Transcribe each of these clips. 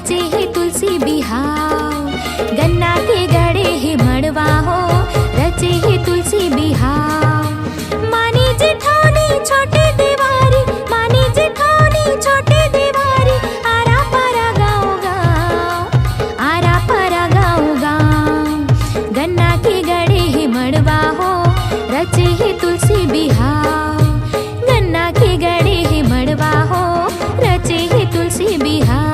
रचे है तुलसी बिहाव। गन्ना के गड़े है मड़वा हो, रचे है तुलसी बिहाव। मानी जेठौनी छोटे देवारी, मानी जेठौनी छोटे देवारी, आरा पारा गाँव गाँव, आरा पारा गाँव गाँव। गन्ना के गड़े है मड़वा हो, रचे है तुलसी बिहाव। गन्ना के गड़े है मड़वा हो, रचे है तुलसी बिहाव।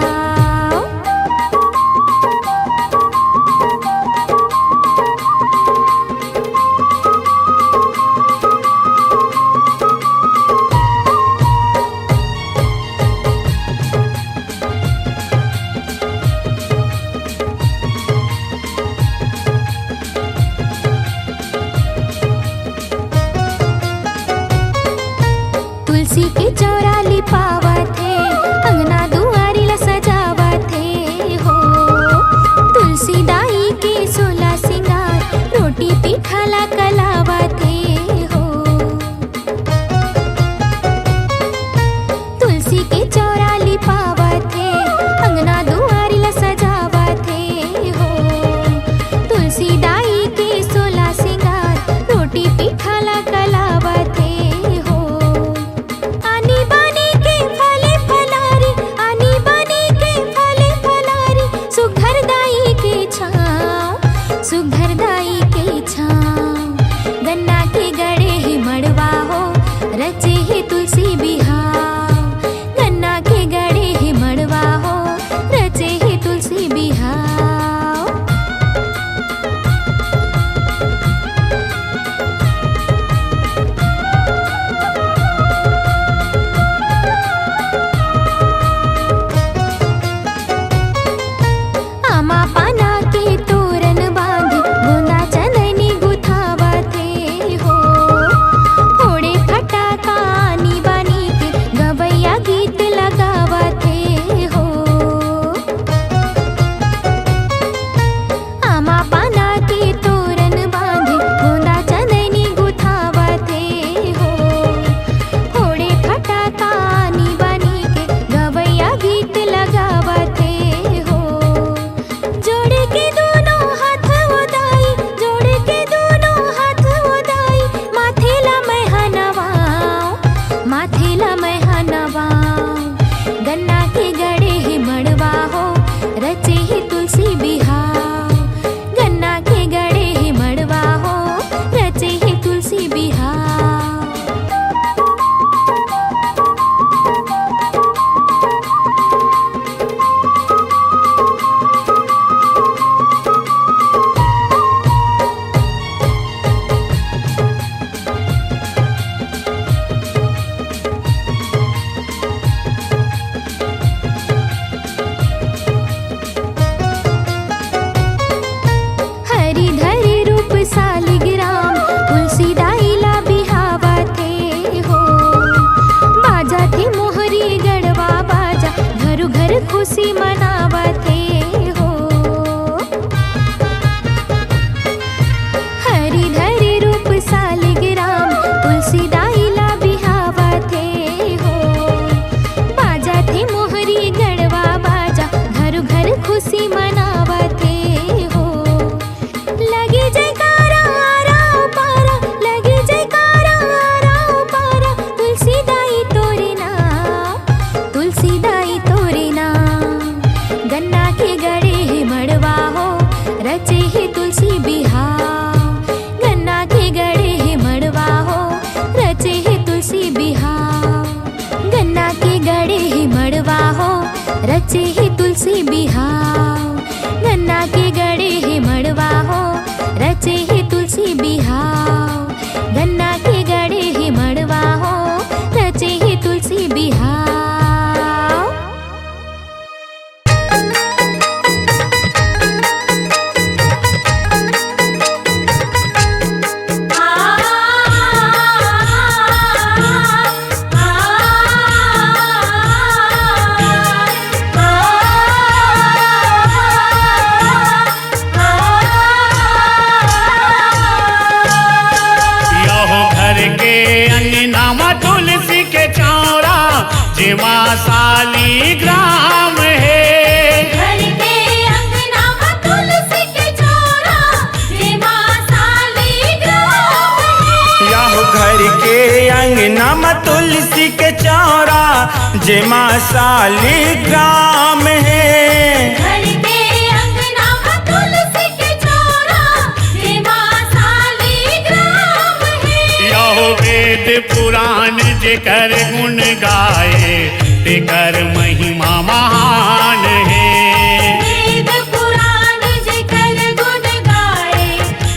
तुलसी के चौरा लिपावत है, अंगना दुआरी ला सजावत है हो। तुलसी दाई के सोला सिंगार, रोटी पीठा ला कलावत है हो। तुलसी के चौरा लिपावत है, अंगना दुआरी ला सजावत है हो। तुलसी दाई के सोला सिंगार, रोटी पीठा ला कलावत है हो। आनी बानी के फले फलारी, आनी बानी के फले फलारी, सुघर दाई के छाँव, सुघर दाई के छाँव। गन्ना के गड़े ही मड़वा हो, रचे ही तुलसी बिहाव। गन्ना के गड़े ही मड़वा हो, रचे ही तुलसी बिहाव। आमा पाना के तोरण बांध, गोंदा चंदनी गुथावत है हो। फोड़े फटाका आनी बानी के, गवैया गीत लगावत है हो। आमा पाना के तोरण बांध, गोंदा चंदनी गुथावत है हो। फोड़े फटाका आनी बानी के, गवैया गीत लगावत है हो। जोड़े के दोनों हाथ उदाई, जोड़े के दोनों हाथ उदाई, माथे ला मैं हनवाऊं, माथे ला मैं हनवाऊं। गन्ना के गड़े ही मड़वा हो, रचे ही तुलसी बिहाव। गन्ना के गड़े ही मड़वा हो, रचे ही तुलसी बिहाव। हरि धरि रूप सालिग्राम, तुलसी दाई ला बिहावत है हो। बाजा थे मोहरी गढ़वा बाजा, घर घर खुशी मनावत है हो। हरि धरि रूप सालिग्राम, तुलसी दाई ला बिहावत है हो। बाजा थे मोहरी गढ़वा बाजा, घर घर खुशी मनावत है हो। लगी जयकारा आराव पारा, लगी जयकारा आराव पारा, तुलसी दाई तोरे नाम, तुलसी दाई तोरे नाम। गन्ना के गड़े ही मड़वा हो, रचे ही तुलसी बिहाव। गन्ना के गड़े ही मड़वा हो, रचे ही तुलसी बिहाव। गन्ना के गड़े ही मड़वा हो, रचे ही तुलसी बिहाव। गन्ना के गड़े ही मड़वा हो, रचे ही तुलसी बिहाव। गन्ना के गड़े ही मड़वा हो, रचे ही तुलसी बिहाव। जे माँ शालिग्राम है। घर के अंगना में तुलसी के चौरा, जे माँ शालिग्राम है। यहो वेद पुराण जेकर गुण गाए, तेकर महिमा महान है। वेद पुराण जेकर गुण गाए,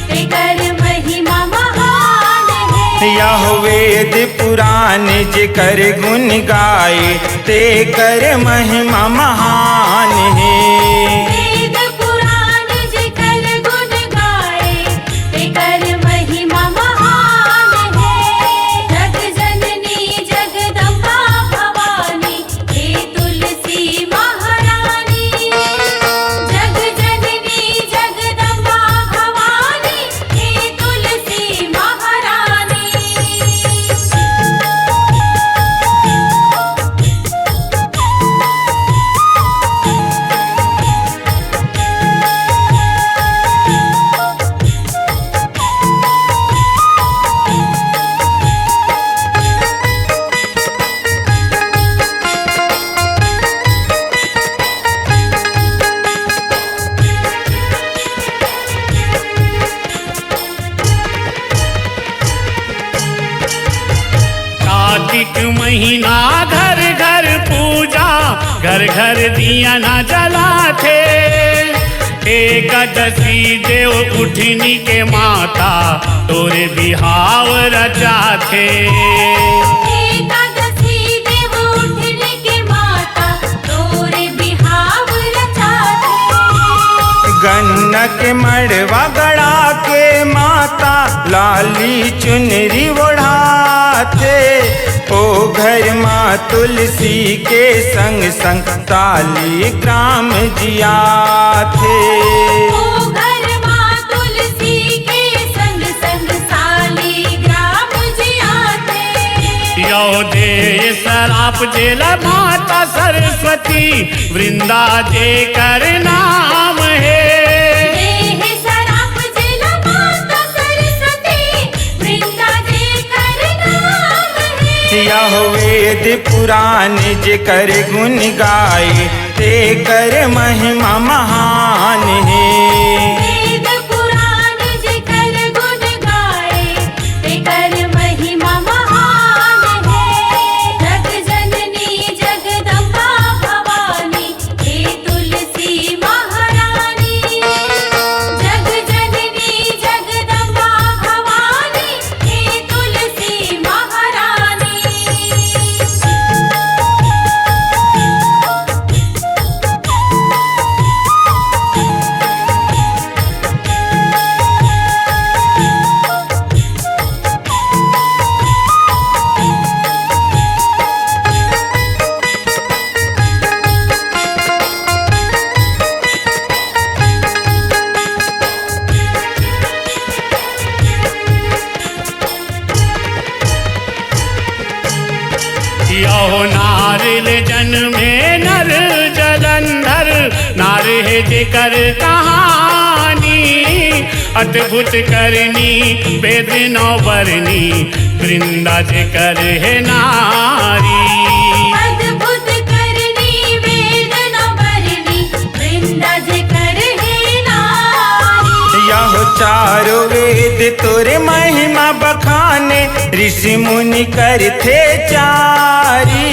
तेकर महिमा महान है। यह वेद पुराण जेकर गुण गाए, तेकर महिमा महान है। वेद पुराण जेकर गुण गाए, तेकर महिमा महान है। जग जननी जगदम्बा भवानी, हे तुलसी महारानी। जग जननी जगदम्बा भवानी, हे तुलसी महारानी। कार्तिक महीना घर घर पूजा, घर घर दिया न जलाते। एकादशी देव उठनी के माता, तोरे बिहाव रचाथे। एकादशी देव उठने के माता, तोरे बिहाव रचाथे। गन्ना के मड़वा गड़ा के माता, लाली चुनरी ओढ़ाते। ओ घर माँ तुलसी के संग संग शालिग्राम जिया थे। ओ घर माँ तुलसी के संग संग शालिग्राम जिया थे। यो दे सराप जेल माता सरस्वती, वृंदा जे कर नाम है। देह सराप जिल माता सरस्वती, वृंदा जे कर नाम है। यह वेद पुराण जेकर गुण गाए, तेकर महिमा महान है। वेद पुराण जेकर गुण गाए, तेकर महिमा महान है। जग जननी जगदम्बा भवानी, हे तुलसी महारानी। जग जननी जगदम्बा भवानी, हे तुलसी महारानी। यहो नारिल जन्मे नर जलंधर, नार है जेकर कहानी। अद्भुत करनी वेद नौ बरनी, वृंदा जेकर है नारी। अद्भुत करनी वेद न बरनी, वृंदा जेकर है नारी। यह चारों वेद तोरे महिमा बखाने, ऋषि मुनि करथे चारी।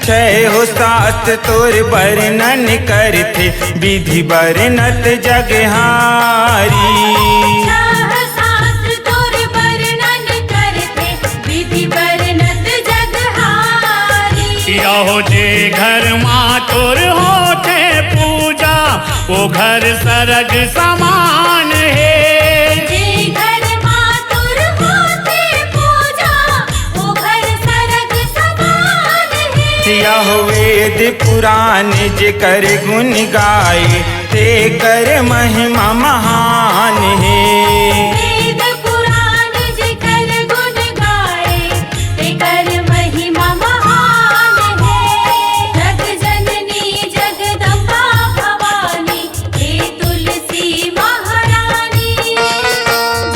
छह हो शास्त्र तोर वर्णन करथे, विधि वर्णत जगहारी। छह शास्त्र तोर वर्णन करथे, विधि वर्णत जगहारी। यहो जे घर माँ तोर होते पूजा, वो घर सरग समान है। जे घर माँ तोर होते पूजा, वो घर सरग समान है। यह वेद पुराण जेकर गुण गाए, तेकर महिमा महान है। वेद पुराण जेकर गुण गाए, तेकर महिमा महान है। जग जननी जगदम्बा भवानी, हे तुलसी महारानी।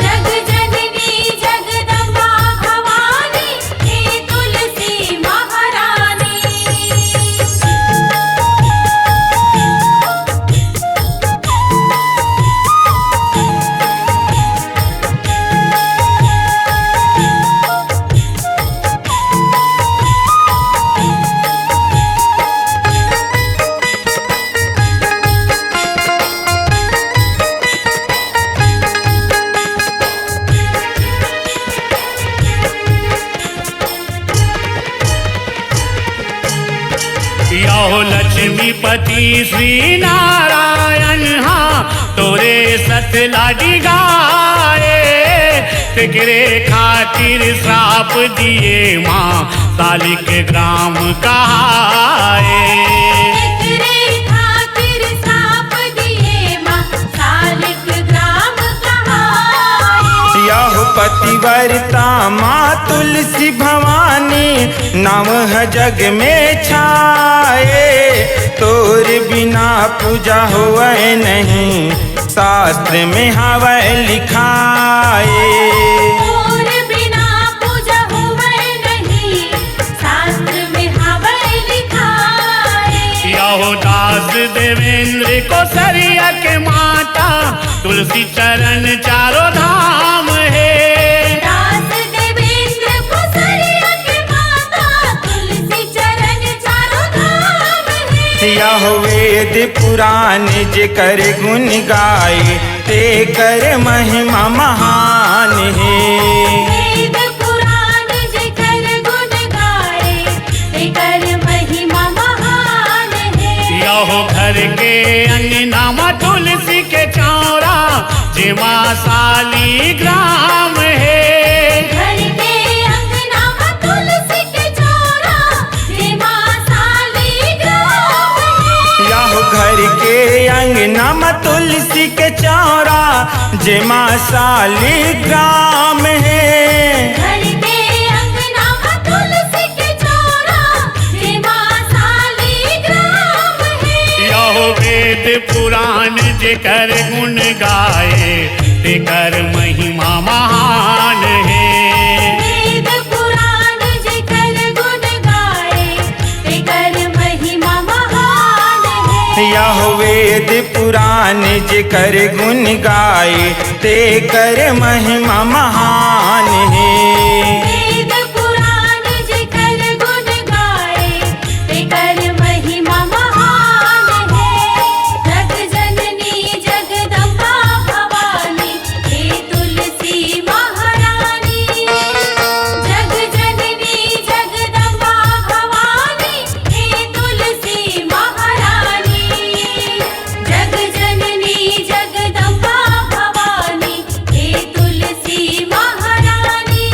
जग जननी जगदम्बा भवानी, हे तुलसी महारानी। पति श्री नारायण हाँ तोरे सत लाडी गाए तेरे खातिर श्राप दिए माँ सालिक ग्राम कहाए तेरे खातिर श्राप दिए माँ सालिक ग्राम कहाए। यह पतिव्रता माँ तुलसी भवानी नाम है जग में छाए तोर बिना पूजा होवे नहीं शास्त्र में हवे लिखाए और बिना पूजा हुए नहीं शास्त्र में हवे लिखाए। यहो दास देवेंद्र को सरिया के माता तुलसी चरण चारों धाम है दास देवेंद्र को सरिया के माता तुलसी चरण चारों धाम है। यह वेद पुराण जे कर गुण गाए ते कर महिमा महान है वेद पुराण जे कर गुण गाए ते कर महिमा महान है। यहो घर के अंगना में तुलसी के चौरा जेमा साली ग्राम है घर के अंगना में तुलसी के चौरा जेमा साली ग्राम है। यह घर के अंगना में तुलसी के चौरा जेमा शालिग्राम है घर के अंगना में तुलसी के चौरा जेमा सालिग्राम है। यहो वेद पुराण जे कर गुण गाए ते कर महिमा महान है वेद पुराण जे कर गुण गाए ते कर महिमा महान है। यह वेद पुराण जे कर गुण गाए ते कर महिमा महान है वेद पुराण जे कर गुण गाए ते कर महिमा महान है। जग जननी जगदम्बा भवानी हे तुलसी महारानी जग जननी जगदम्बा भवानी हे तुलसी महारानी जग जननी जगदम्बा भवानी हे तुलसी महारानी।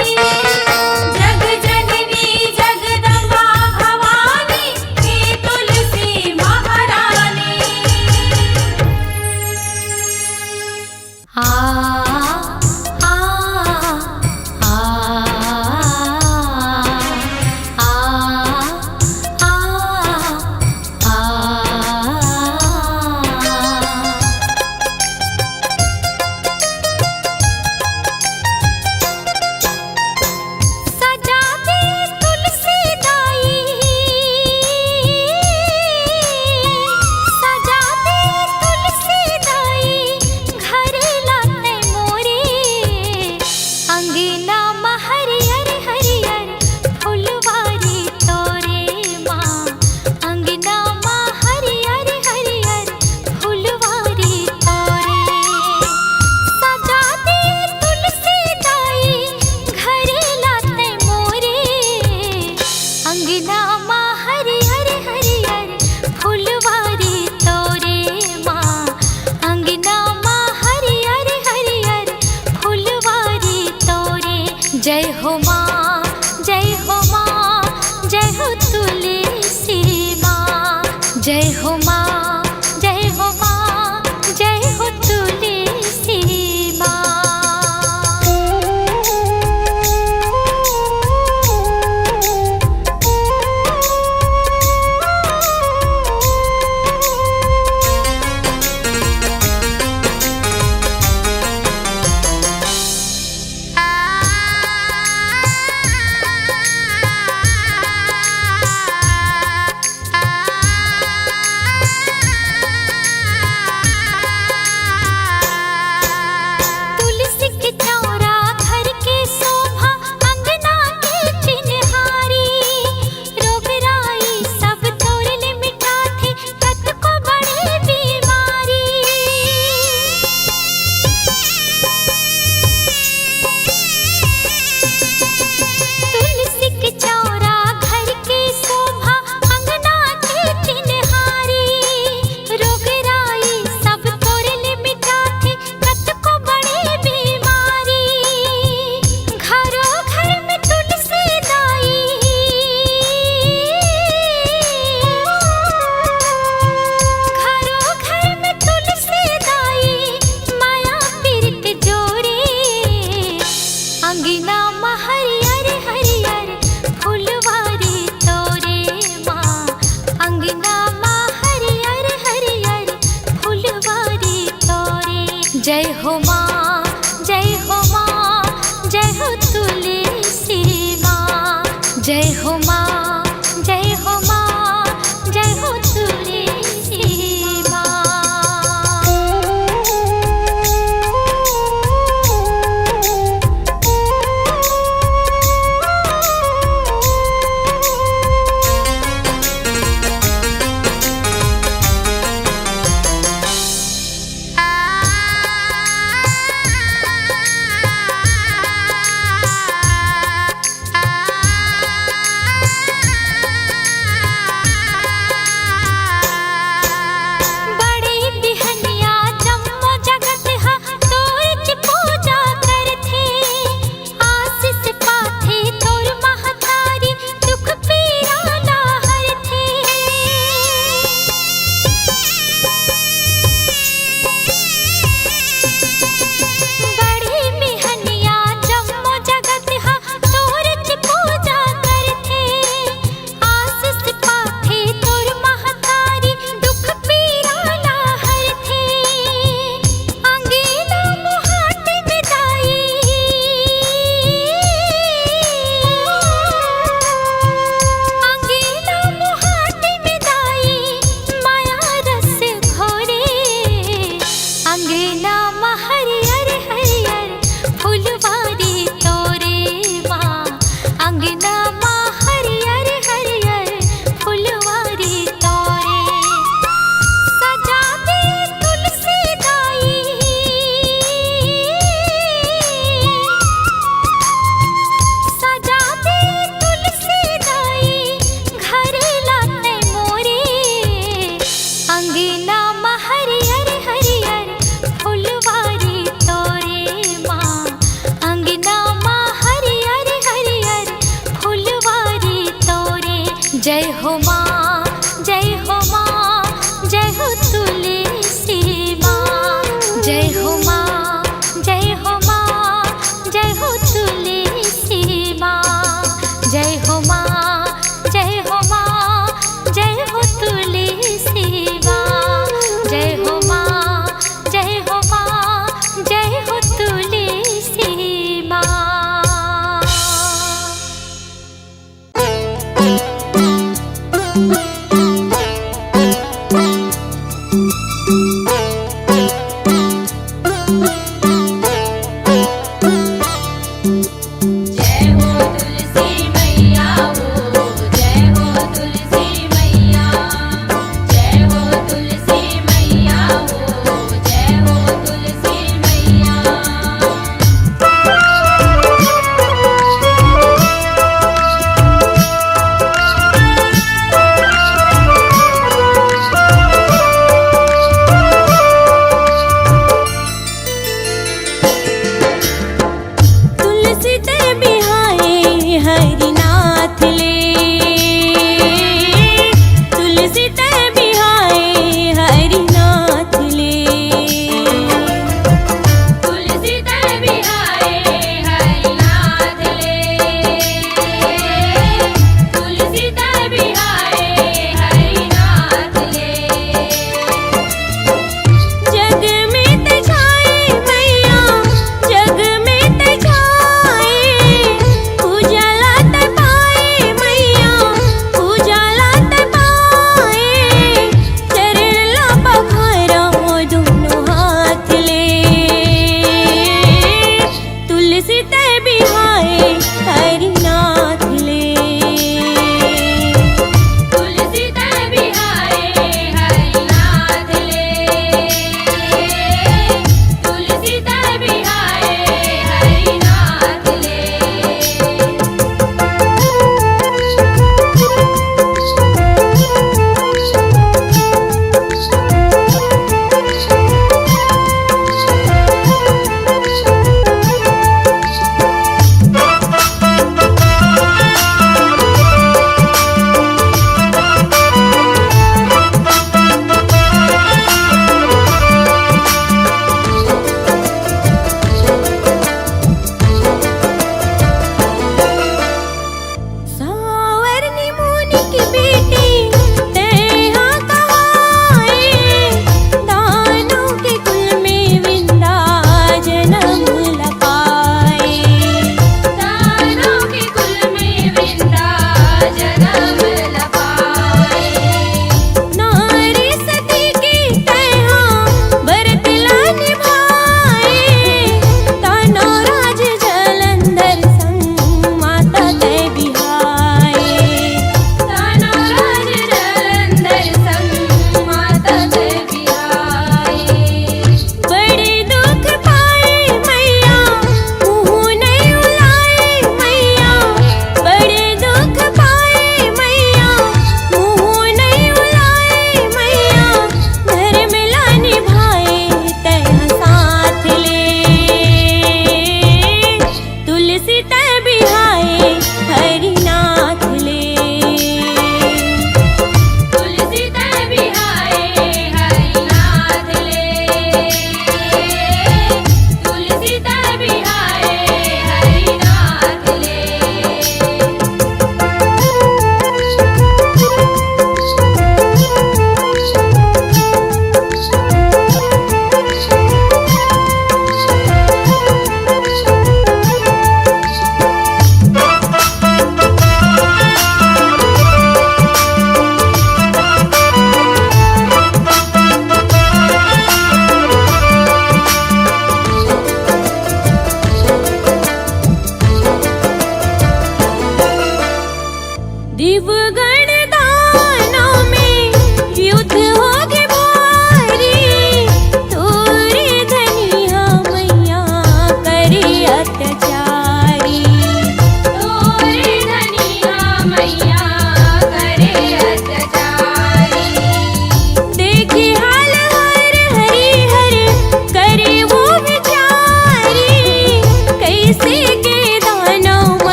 जय हो माँ, जय हो माँ, जय हो तुलसी माँ। जय हो माँ, जय हो माँ, जय हो तुलसी माँ। जय हो माँ, जय हो माँ, जय हो तुलसी माँ। जय हो माँ, जय हो माँ, जय हो तुलसी माँ। जय हो माँ, जय हो माँ, जय हो तुलसी माँ। जय हो माँ, जय हो माँ, जय हो तुलसी माँ।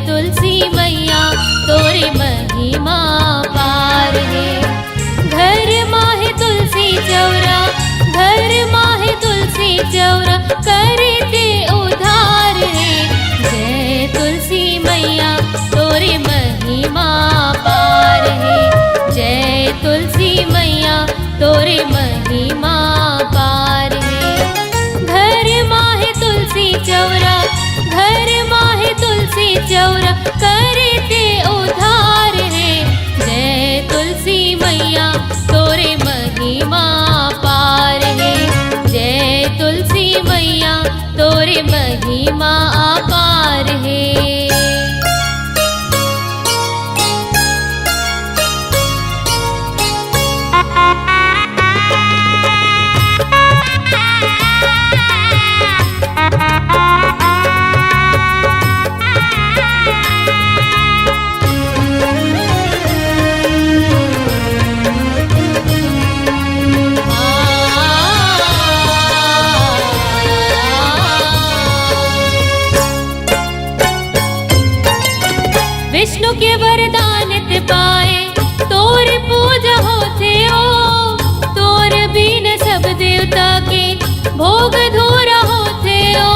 तुलसी मैया तोरे महिमा पार है। घर माहे तुलसी चौरा, घर माहे तुलसी चौरा करते उधार है। जय तुलसी मैया तोरे महिमा पार है। जय तुलसी मैया तोरे महिमा पार है। घर माहे तुलसी चौरा, घर माहे तुलसी चौरा करते उधार है। जय तुलसी मैया तोरे महिमा पार है। जय तुलसी मैया तोरे महिमा पार है। विष्णु के वरदान ते पाए तोर पूजा होते ओ। तोर बिन सब देवता के भोग धूरा होते ओ।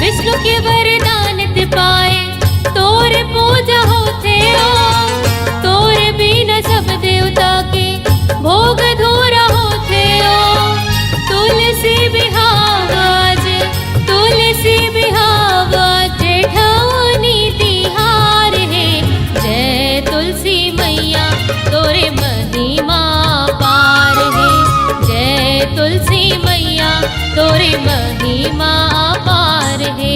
विष्णु के वरदान ते पाए तोर पूजा होते ओ। तोर बिन सब देवता के भोग धूरा होते ओ। तुलसी बिहावाज, तुलसी बिहावाज ठौनी तिहार है। जय तुलसी मैया तोरे महिमा पार है। जय तुलसी मैया तोरे महिमा पार है।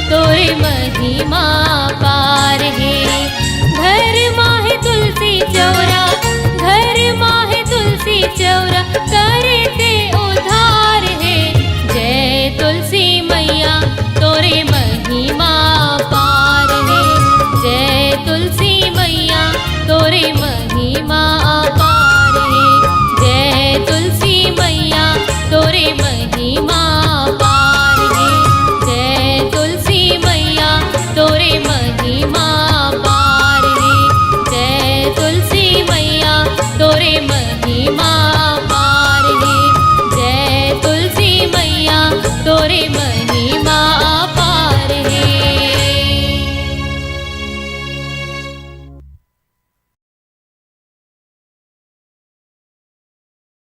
तोरे महिमा पार है। घर माहे तुलसी चौरा, घर माहे तुलसी चौरा करते उधार है। जय तुलसी मैया तोरे महिमा पार है। जय तुलसी मैया तोरे महिमा पार है। जय तुलसी मैया तोरे महिमा पार है। जय तुलसी मैया तोरे महिमा पार है। जय तुलसी मैया तोरे महिमा पार है। जय तुलसी मैया तोरे महिमा